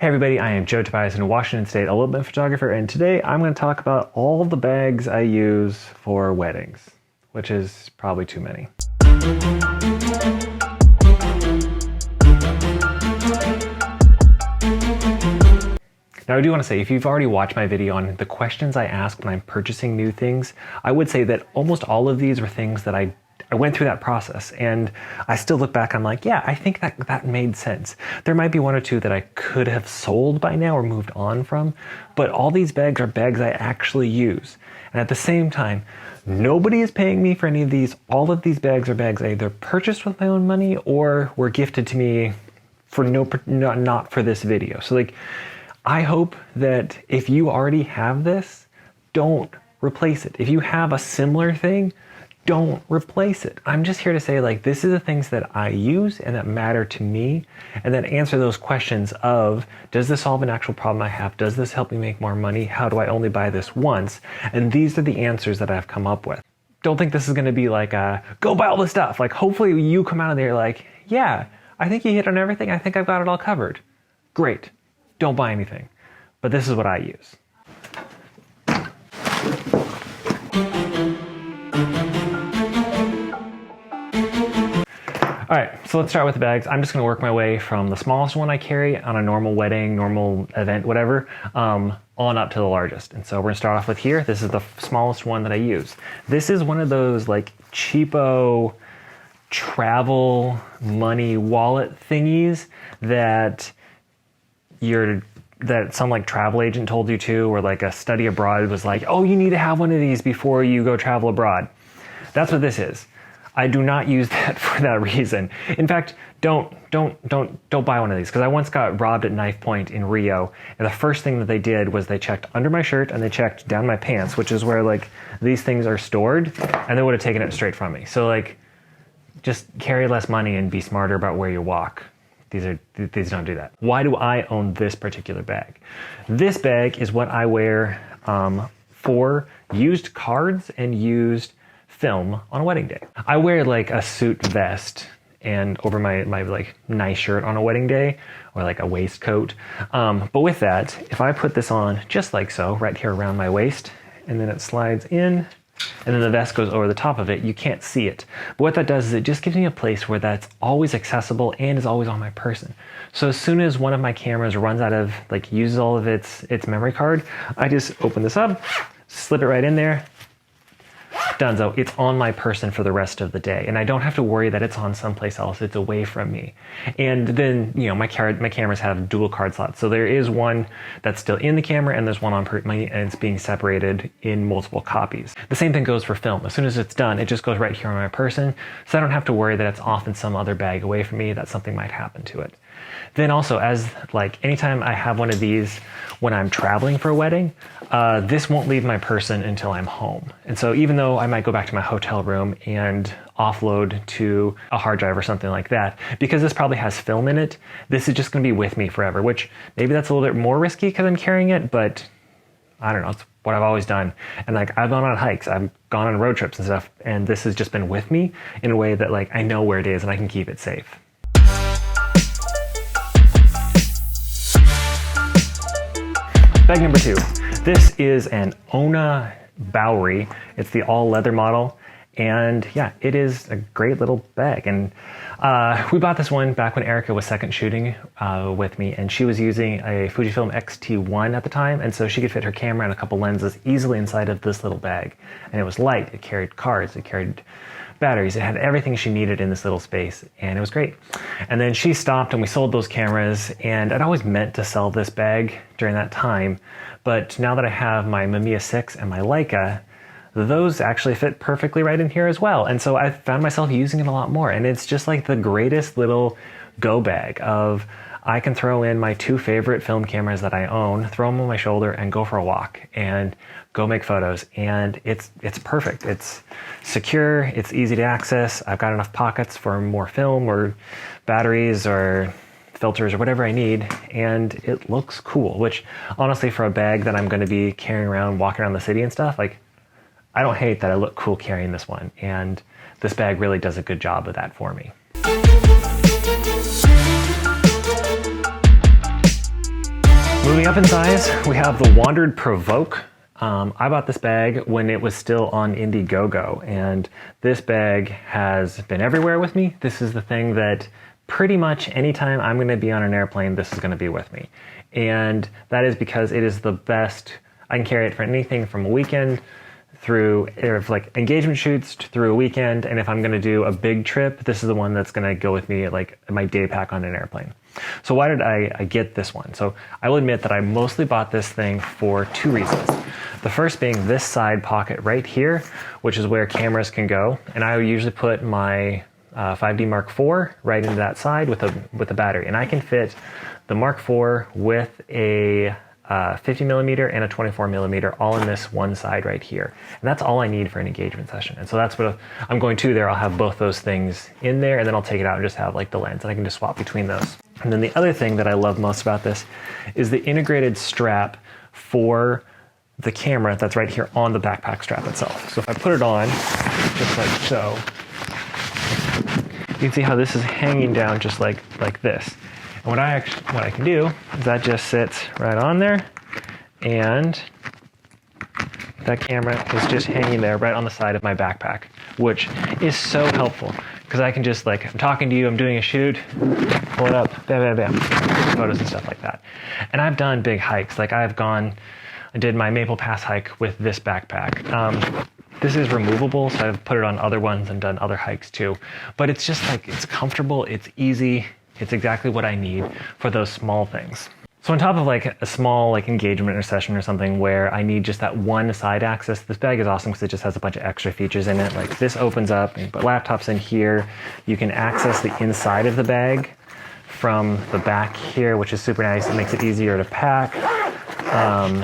Hey everybody, I am Joe Tobias, a Washington State elopement photographer, and today I'm going to talk about all the bags I use for weddings, which is probably too many. Now I do want to say, if you've already watched my video on the questions I ask when I'm purchasing new things, I would say that almost all of these were things that I went through that process, and I still look back, I'm like, yeah, I think that made sense. There might be one or two that I could have sold by now or moved on from, but all these bags are bags I actually use. And at the same time, nobody is paying me for any of these. All of these bags are bags I either purchased with my own money or were gifted to me for not for this video. So like, I hope that if you already have this, don't replace it. If you have a similar thing, don't replace it. I'm just here to say, like, this is the things that I use and that matter to me, and that answer those questions of, does this solve an actual problem I have? Does this help me make more money? How do I only buy this once? And these are the answers that I've come up with. Don't think this is gonna be like go buy all this stuff. Like, hopefully you come out of there like, yeah, I think you hit on everything. I think I've got it all covered. Great. Don't buy anything. But this is what I use. All right, so let's start with the bags. I'm just gonna work my way from the smallest one I carry on a normal wedding, normal event, whatever, on up to the largest. And so we're gonna start off with here. This is the smallest one that I use. This is one of those like cheapo travel money wallet thingies that some like travel agent told you to, or like a study abroad was like, oh, you need to have one of these before you go travel abroad. That's what this is. I do not use that for that reason. In fact, don't buy one of these, because I once got robbed at knife point in Rio, and the first thing that they did was they checked under my shirt and they checked down my pants, which is where like these things are stored, and they would have taken it straight from me. So like, just carry less money and be smarter about where you walk. These don't do that. Why do I own this particular bag? This bag is what I wear for used cards and used film on a wedding day. I wear like a suit vest and over my like nice shirt on a wedding day, or like a waistcoat. But with that, if I put this on just like so, right here around my waist, and then it slides in, and then the vest goes over the top of it, you can't see it. But what that does is it just gives me a place where that's always accessible and is always on my person. So as soon as one of my cameras runs out of, like, uses all of its memory card, I just open this up, slip it right in there, donezo. It's on my person for the rest of the day, and I don't have to worry that it's on someplace else. It's away from me. And then, you know, my cameras have dual card slots, so there is one that's still in the camera, and there's one on and it's being separated in multiple copies. The same thing goes for film. As soon as it's done, it just goes right here on my person, so I don't have to worry that it's off in some other bag away from me, that something might happen to it. Then also, as like anytime I have one of these when I'm traveling for a wedding, this won't leave my person until I'm home. And so even though I might go back to my hotel room and offload to a hard drive or something like that, because this probably has film in it, this is just gonna be with me forever, which maybe that's a little bit more risky because I'm carrying it, but I don't know, it's what I've always done. And like, I've gone on hikes, I've gone on road trips and stuff, and this has just been with me in a way that like I know where it is and I can keep it safe. Bag number 2. This is an ONA Bowery. It's the all leather model. And yeah, it is a great little bag. And we bought this one back when Erica was second shooting with me, and she was using a Fujifilm X-T1 at the time. And so she could fit her camera and a couple lenses easily inside of this little bag. And it was light, it carried cards, it carried batteries, it had everything she needed in this little space, and it was great. And then she stopped and we sold those cameras, and I'd always meant to sell this bag during that time, but now that I have my Mamiya 6 and my Leica, those actually fit perfectly right in here as well. And so I found myself using it a lot more, and it's just like the greatest little go bag of, I can throw in my 2 favorite film cameras that I own, throw them on my shoulder, and go for a walk and go make photos. And it's perfect. It's secure, it's easy to access. I've got enough pockets for more film or batteries or filters or whatever I need, and it looks cool, which honestly, for a bag that I'm going to be carrying around, walking around the city and stuff, like, I don't hate that I look cool carrying this one, and this bag really does a good job of that for me. Moving up in size, we have the Wandered Provoke. I bought this bag when it was still on Indiegogo, and this bag has been everywhere with me. This is the thing that pretty much anytime I'm going to be on an airplane, this is going to be with me. And that is because it is the best. I can carry it for anything from a weekend through like engagement shoots through a weekend, and if I'm going to do a big trip, this is the one that's going to go with me like my day pack on an airplane. So why did I get this one? So I will admit that I mostly bought this thing for two reasons. The first being this side pocket right here, which is where cameras can go, and I usually put my 5D Mark IV right into that side with a battery, and I can fit the Mark IV with a 50 millimeter and a 24 millimeter all in this one side right here. And that's all I need for an engagement session. And so that's what I'm going to there. I'll have both those things in there, and then I'll take it out and just have like the lens, and I can just swap between those. And then the other thing that I love most about this is the integrated strap for the camera that's right here on the backpack strap itself. So if I put it on, just like so, you can see how this is hanging down just like this. And what I can do is that just sits right on there, and that camera is just hanging there right on the side of my backpack, which is so helpful because I can just, like, I'm talking to you, I'm doing a shoot, pull it up, bam, bam, bam, photos and stuff like that. And I've done big hikes. Like I did my Maple Pass hike with this backpack. This is removable, so I've put it on other ones and done other hikes too. But it's just like, it's comfortable, it's easy, it's exactly what I need for those small things. So on top of like a small like engagement or session or something where I need just that one side access, this bag is awesome because it just has a bunch of extra features in it. Like this opens up, and you put laptops in here. You can access the inside of the bag from the back here, which is super nice. It makes it easier to pack. And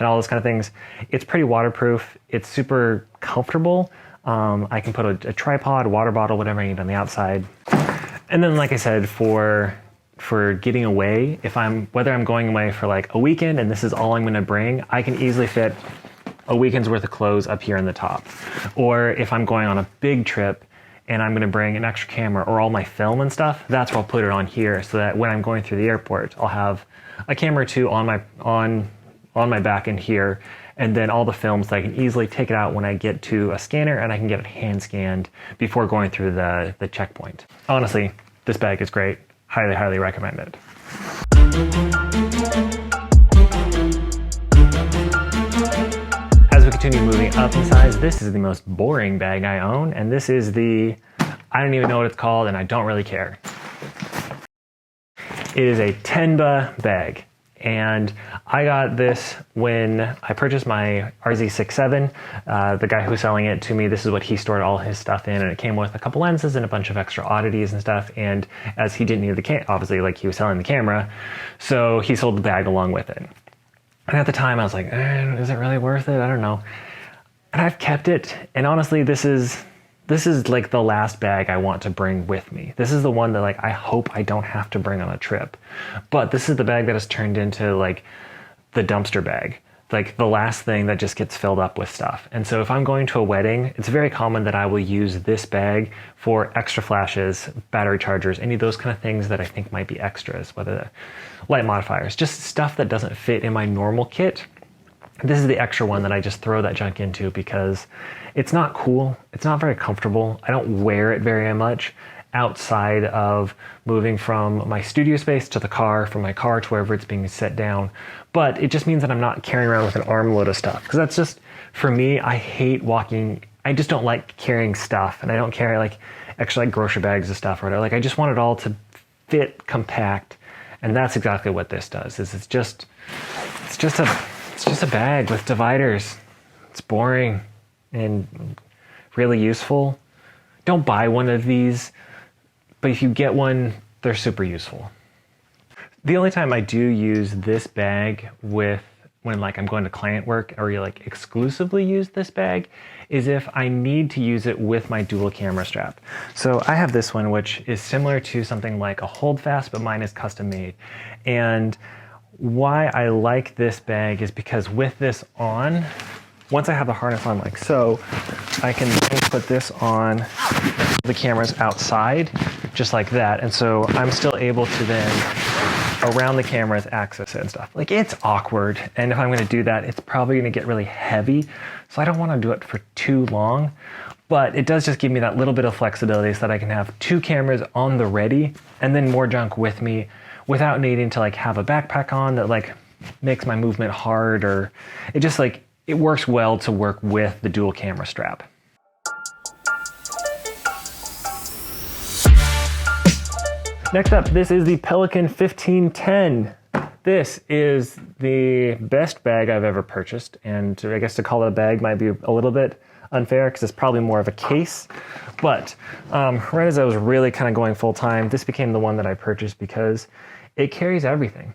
all those kind of things. It's pretty waterproof. It's super comfortable. I can put a tripod, water bottle, whatever I need on the outside. And then, like I said, for getting away, whether I'm going away for like a weekend and this is all I'm going to bring, I can easily fit a weekend's worth of clothes up here in the top. Or if I'm going on a big trip and I'm going to bring an extra camera or all my film and stuff, that's where I'll put it on here, so that when I'm going through the airport, I'll have a camera or two on my back in here, and then all the films that I can easily take it out when I get to a scanner, and I can get it hand scanned before going through the checkpoint. Honestly, this bag is great. Highly, highly recommend it. As we continue moving up in size, this is the most boring bag I own, and this is I don't even know what it's called, and I don't really care. It is a Tenba bag. And I got this when I purchased my RZ67. The guy who was selling it to me, this is what he stored all his stuff in, and it came with a couple lenses and a bunch of extra oddities and stuff. And as he didn't need the obviously, like, he was selling the camera, so he sold the bag along with it. And at the time, I was like, is it really worth it? I don't know. And I've kept it, and honestly, this is like the last bag I want to bring with me. This is the one that, like, I hope I don't have to bring on a trip. But this is the bag that has turned into like the dumpster bag, like the last thing that just gets filled up with stuff. And so if I'm going to a wedding, it's very common that I will use this bag for extra flashes, battery chargers, any of those kind of things that I think might be extras, whether they're light modifiers, just stuff that doesn't fit in my normal kit. This is the extra one that I just throw that junk into because it's not cool. It's not very comfortable. I don't wear it very much outside of moving from my studio space to the car, from my car to wherever it's being set down. But it just means that I'm not carrying around with an armload of stuff. Because that's just, for me, I hate walking. I just don't like carrying stuff. And I don't carry like extra like grocery bags of stuff or whatever. Like, I just want it all to fit compact. And that's exactly what this does. It's just a bag with dividers. It's boring and really useful. Don't buy one of these, but if you get one, they're super useful. The only time I do use this bag when like I'm going to client work, or like exclusively use this bag, is if I need to use it with my dual camera strap. So I have this one, which is similar to something like a holdfast, but mine is custom made. And why I like this bag is because with this on, once I have the harness on like so, I can put this on the cameras outside, just like that. And so I'm still able to then around the camera's axis and stuff. Like, it's awkward, and if I'm gonna do that, it's probably gonna get really heavy, so I don't wanna do it for too long, but it does just give me that little bit of flexibility so that I can have 2 cameras on the ready, and then more junk with me without needing to like have a backpack on that like makes my movement hard, or it just like, it works well to work with the dual camera strap. Next up, this is the Pelican 1510. This is the best bag I've ever purchased, and I guess to call it a bag might be a little bit unfair because it's probably more of a case. But right as I was really kind of going full time, this became the one that I purchased because it carries everything.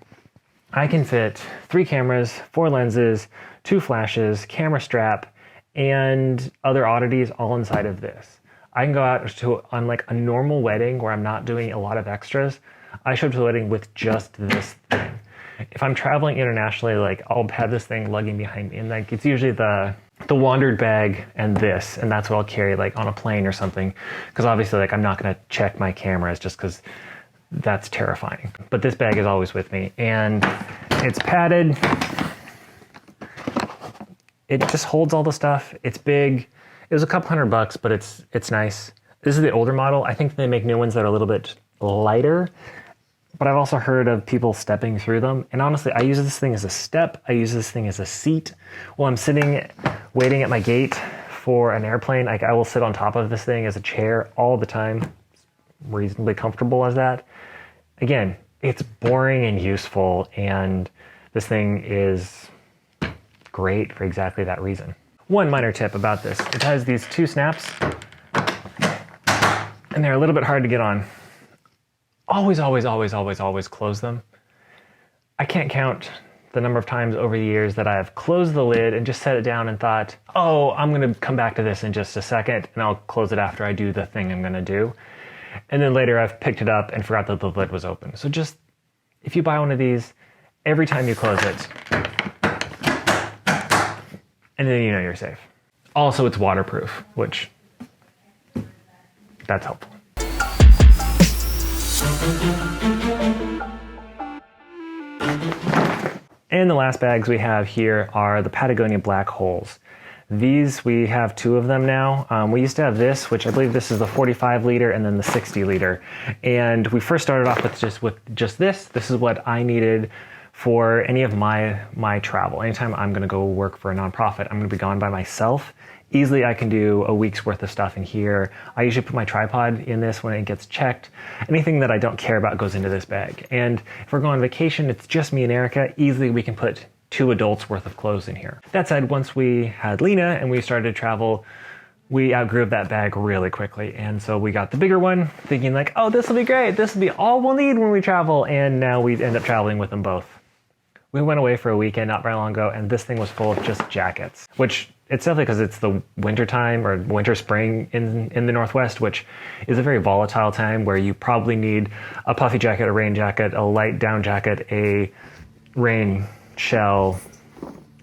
I can fit 3 cameras, 4 lenses, 2 flashes, camera strap, and other oddities all inside of this. I can go out on like a normal wedding where I'm not doing a lot of extras. I show up to the wedding with just this thing. If I'm traveling internationally, like I'll have this thing lugging behind me, and like it's usually the wandered bag and this, and that's what I'll carry like on a plane or something. Because obviously like I'm not gonna check my cameras just because that's terrifying. But this bag is always with me, and it's padded. It just holds all the stuff. It's big. It was a couple $100, but it's nice. This is the older model. I think they make new ones that are a little bit lighter, but I've also heard of people stepping through them. And honestly, I use this thing as a step. I use this thing as a seat. While I'm sitting, waiting at my gate for an airplane, like I will sit on top of this thing as a chair all the time. It's reasonably comfortable as that. Again, it's boring and useful, and this thing is great for exactly that reason. One minor tip about this, it has these 2 snaps, and they're a little bit hard to get on. Always, always, always, always, always close them. I can't count the number of times over the years that I've closed the lid and just set it down and thought, oh, I'm gonna come back to this in just a second, and I'll close it after I do the thing I'm gonna do. And then later I've picked it up and forgot that the lid was open. So just, if you buy one of these, every time you close it, and then you know you're safe. Also, it's waterproof, which, that's helpful. And the last bags we have here are the Patagonia black holes. These, we have 2 of them now. We used to have this, which I believe this is the 45 liter and then the 60 liter. And we first started off with just this. This is what I needed for any of my travel. Anytime I'm gonna go work for a nonprofit, I'm gonna be gone by myself. Easily I can do a week's worth of stuff in here. I usually put my tripod in this when it gets checked. Anything that I don't care about goes into this bag. And if we're going on vacation, it's just me and Erica, easily we can put 2 adults worth of clothes in here. That said, once we had Lena and we started to travel, we outgrew that bag really quickly. And so we got the bigger one, thinking like, oh, this will be great. This will be all we'll need when we travel. And now we end up traveling with them both. We went away for a weekend not very long ago, and this thing was full of just jackets, which it's definitely because it's the winter time or winter spring in the Northwest, which is a very volatile time where you probably need a puffy jacket, a rain jacket, a light down jacket, a rain shell,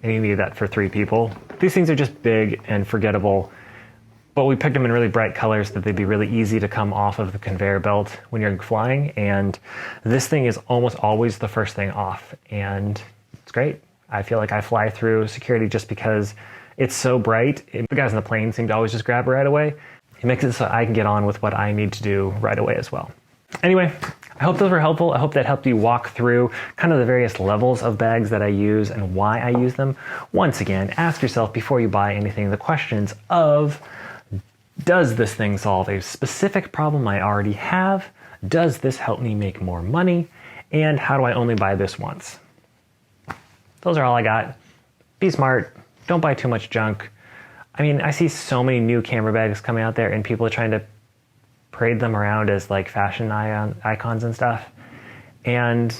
and you need that for 3 people. These things are just big and forgettable, but we picked them in really bright colors that they'd be really easy to come off of the conveyor belt when you're flying, and this thing is almost always the first thing off, and it's great. I feel like I fly through security just because it's so bright. The guys on the plane seem to always just grab it right away. It makes it so I can get on with what I need to do right away as well. Anyway, I hope those were helpful. I hope that helped you walk through kind of the various levels of bags that I use and why I use them. Once again, ask yourself before you buy anything the questions of, does this thing solve a specific problem I already have? Does this help me make more money? And how do I only buy this once? Those are all I got. Be smart. Don't buy too much junk. I mean, I see so many new camera bags coming out there and people are trying to parade them around as like fashion icons and stuff. And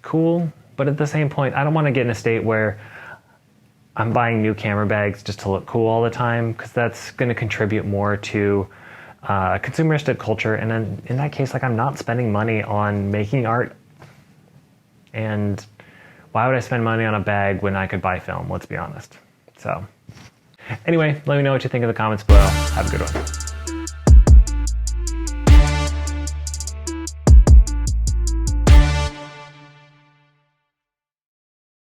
cool, but at the same point, I don't want to get in a state where I'm buying new camera bags just to look cool all the time, because that's going to contribute more to consumeristic culture. And then in that case, like, I'm not spending money on making art. And why would I spend money on a bag when I could buy film? Let's be honest. So anyway, let me know what you think in the comments below. Have a good one.